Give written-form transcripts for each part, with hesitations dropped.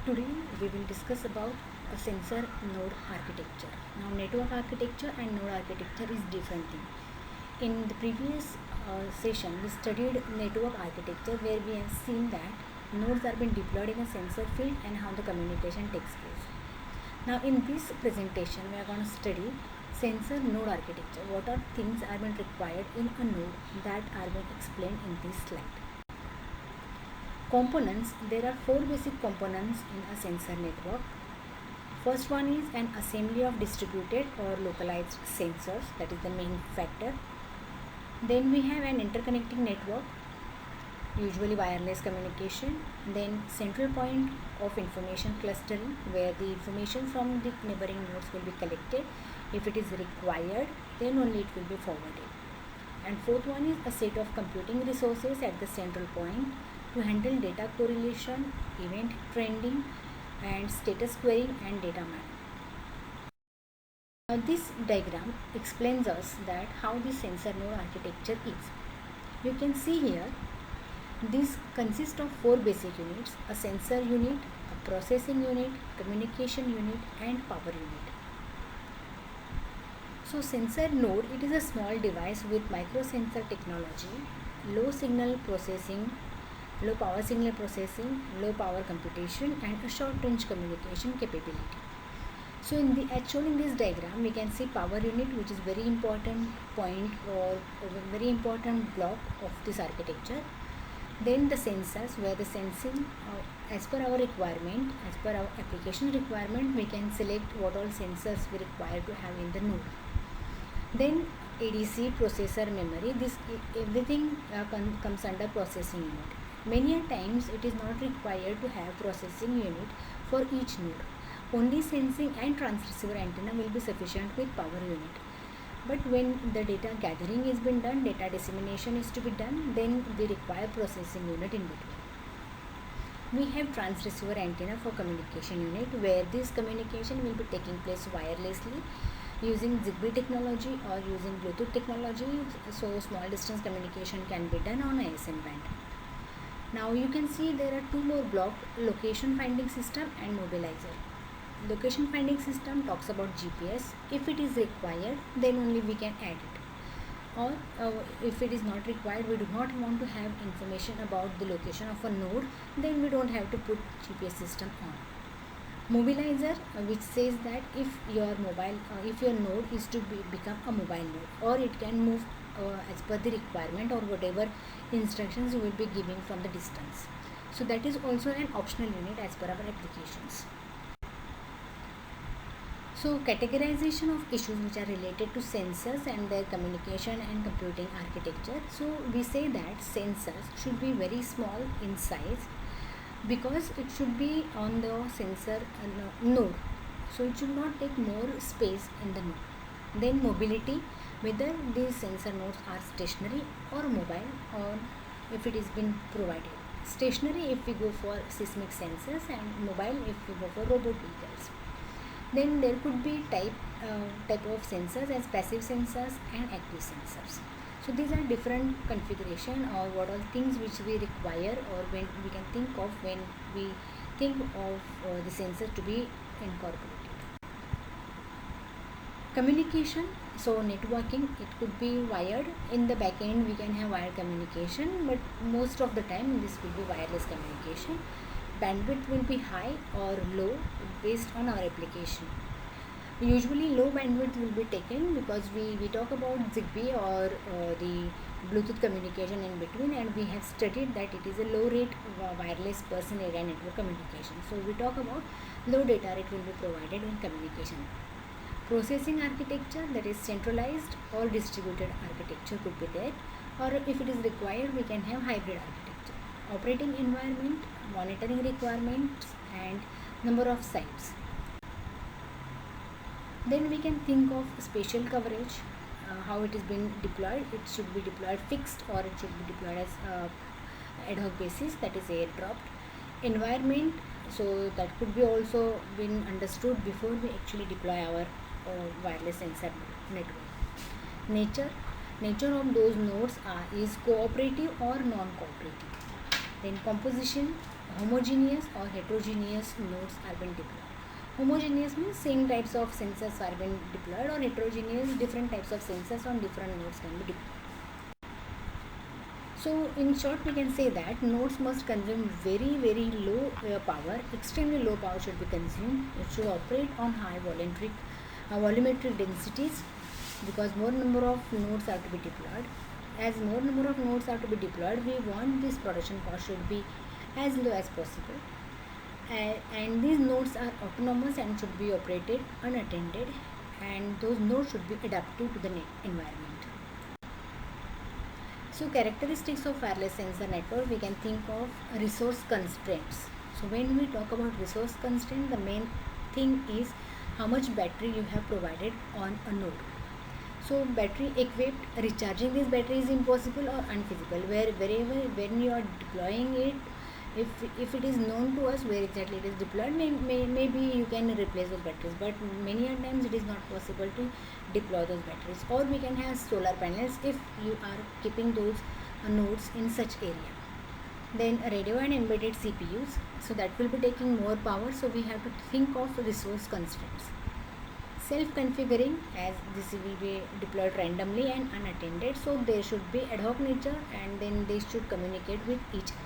Today we will discuss about a sensor node architecture. Now network architecture and node architecture is different thing. In the previous session we studied network architecture where we have seen that nodes are being deployed in a sensor field and how the communication takes place. Now in this presentation we are going to study sensor node architecture. What are things are being required in a node that are being explained in this slide. Components, there are four basic components in a sensor network. First one is an assembly of distributed or localized sensors, that is the main factor. Then we have an interconnecting network, usually wireless communication. Then central point of information clustering, where the information from the neighboring nodes will be collected. If it is required, then only it will be forwarded. And fourth one is a set of computing resources at the central point to handle data correlation, event trending, and status querying and data mining. This diagram explains us that how the sensor node architecture is. You can see here, this consists of four basic units: a sensor unit, a processing unit, communication unit, and power unit. So sensor node, it is a small device with microsensor technology, low signal processing, low power signal processing, low power computation, and a short range communication capability. So as shown in this diagram, we can see power unit, which is very important point or a very important block of this architecture. Then the sensors, where the sensing as per our requirement, as per our application requirement, we can select what all sensors we require to have in the node. Then ADC, processor, memory, this everything comes under processing unit. Many a times it is not required to have processing unit for each node. Only sensing and transceiver antenna will be sufficient with power unit. But when the data gathering is been done, data dissemination is to be done, then we require processing unit in between. We have transceiver antenna for communication unit, where this communication will be taking place wirelessly using Zigbee technology or using Bluetooth technology, so small distance communication can be done on ASM band. Now you can see there are two more blocks: location finding system and mobilizer. Location finding system talks about GPS. If it is required, then only we can add it. Or if it is not required, we do not want to have information about the location of a node, then we don't have to put GPS system on. Mobilizer, which says that if your node is to become a mobile node, or it can move as per the requirement or whatever instructions you will be giving from the distance. So that is also an optional unit as per our applications. So categorization of issues which are related to sensors and their communication and computing architecture. So we say that sensors should be very small in size, because it should be on the sensor node, so it should not take more space in the node. Then mobility, whether these sensor nodes are stationary or mobile, or if it is been provided. Stationary if we go for seismic sensors, and mobile if we go for robot vehicles. Then there could be type of sensors as passive sensors and active sensors. So these are different configuration, or what are things which we require, or when we can think of when we think of the sensor to be incorporated. Communication, so networking, it could be wired. In the back end we can have wired communication, but most of the time this will be wireless communication. Bandwidth will be high or low based on our application. Usually low bandwidth will be taken, because we talk about Zigbee or the Bluetooth communication in between, and we have studied that it is a low rate wireless person area network communication. So we talk about low data rate will be provided in communication. Processing architecture, that is centralized or distributed architecture could be there, or if it is required we can have hybrid architecture. Operating environment, monitoring requirements, and number of sites. Then we can think of spatial coverage, how it is being deployed. It should be deployed fixed, or it should be deployed as ad hoc basis, that is airdropped. Environment, so that could be also been understood before we actually deploy our wireless sensor network. Nature of those nodes is cooperative or non-cooperative. Then composition, homogeneous or heterogeneous nodes are being deployed. Homogeneous means same types of sensors are being deployed, or heterogeneous, different types of sensors on different nodes can be deployed. So in short, we can say that nodes must consume very low power, extremely low power should be consumed. It should operate on high volumetric densities, because more number of nodes are to be deployed. As more number of nodes are to be deployed, we want this production cost should be as low as possible. And these nodes are autonomous and should be operated unattended, and those nodes should be adaptive to the environment. So characteristics of wireless sensor network, we can think of resource constraints. So when we talk about resource constraint, the main thing is how much battery you have provided on a node. So battery equipped, recharging this battery is impossible or unfeasible. When you are deploying it, if it is known to us where exactly it is deployed, maybe you can replace those batteries, but many a times it is not possible to deploy those batteries. Or we can have solar panels if you are keeping those nodes in such area. Then radio and embedded CPUs, so that will be taking more power, so we have to think of resource constraints. Self-configuring, as this will be deployed randomly and unattended, so there should be ad hoc nature, and then they should communicate with each other.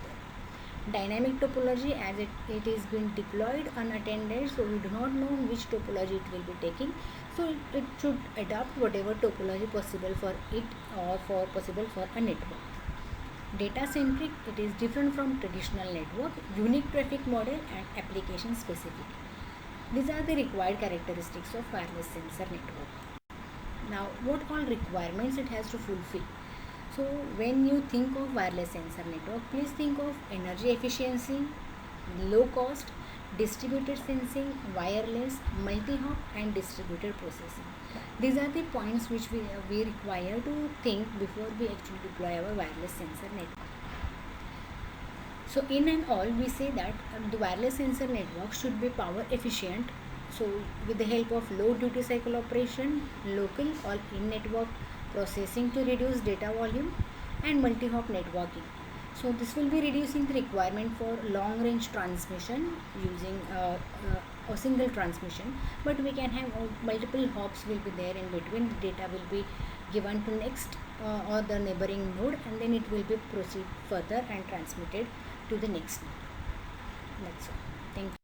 Dynamic topology, as it is being deployed unattended, so we do not know which topology it will be taking, so it should adapt whatever topology possible for it or for possible for a network. Data centric, it is different from traditional network, unique traffic model and application specific. These are the required characteristics of wireless sensor network. Now, what all requirements it has to fulfill? So when you think of wireless sensor network, please think of energy efficiency, low cost, distributed sensing, wireless, multi-hop and distributed processing. These are the points which we require to think before we actually deploy our wireless sensor network. So in and all, we say that the wireless sensor network should be power efficient. So with the help of low duty cycle operation, local or in-network processing to reduce data volume, and multi-hop networking. So this will be reducing the requirement for long range transmission using a single transmission, but we can have multiple hops will be there in between. The data will be given to next or the neighboring node, and then it will be proceed further and transmitted to the next node. That's all. Thank you.